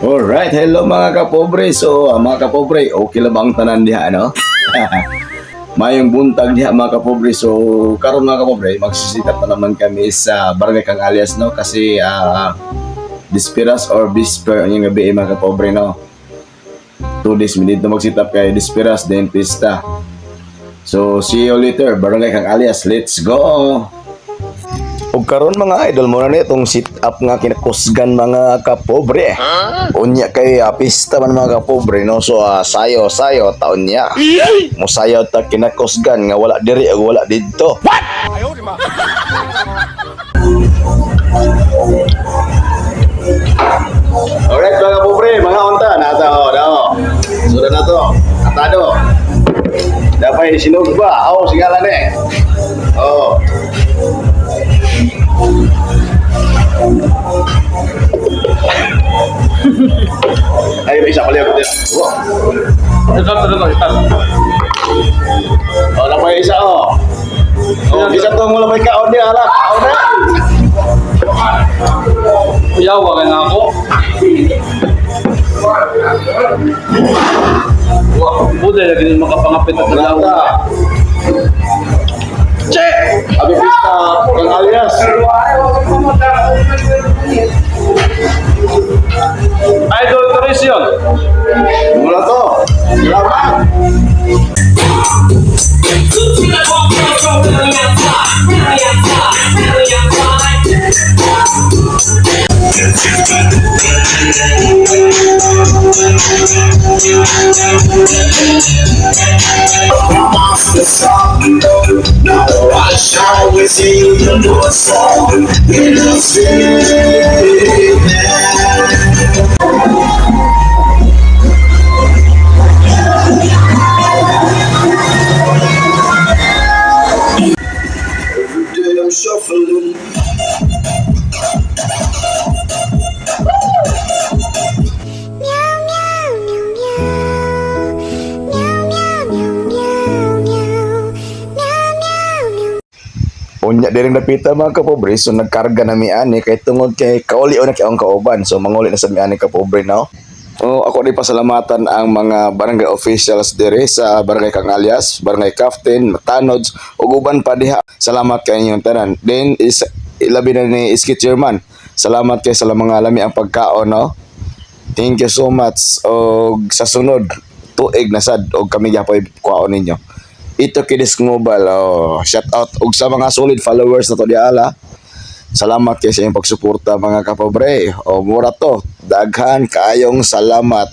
Alright, hello mga kapobre. So, mga kapobre, okay lang ba ang tanan diha, no? Mayong buntag diha mga kapobre. So, karon mga kapobre, magsisikat na naman kami sa Barangay Kang Alias, no? Kasi, Disperas or Bisper, ang yung gabi mga kapobre, no? 2 days, minute na magsitap kay Disperas, then Pista. So, see you later, Barangay Kang Alias. Let's go! Ug karon mga idol mo na itong sit up nga kinakusgan mga kapobre. Unya kay pista man mga kapobre no. So sayo taon niya. Musayaw ta kinakusgan nga wala diri ug wala didto. What? Alright mga kapobre, mga unta nata daw. Sudah na to. Atado. Dapat sinog ba? Sigala ni. Ay, may isa pala yung din. Ito. Napay isa, isa to mula may kaon niya, alak. Kaon na. Kuyawa ka na ako. Buda na ganun makapangapit at Nata. Che! Abi pista, Kang Alias. Idol Torresion. Mula to. Salamat. The song, now I shall we sing the new song in the city. Every day I'm shuffling. Unya diring napita mga kapobre, so nagkarga na mi ani kay tungod kay kauli na kay ang kauban. So manguli na sa mi ani kapobre no. Ako di pasalamatan ang mga barangay officials dire sa Barangay Kang Alias, Barangay Captain, Matanods, ug uban pa diha. Salamat kay inyong tanan. Then is ilabi na ni Iski Chairman. Salamat kay sa mga lami ang pagkaon no. Thank you so much. Og sa sunod tuig na sad og kami gyapon kuhaon ninyo. Ito Kidis Mobile. Shout out og sa mga solid followers na to di ala. Salamat kay sa inyong pagsuporta mga kapobre. Mura to. Daghan kaayong salamat.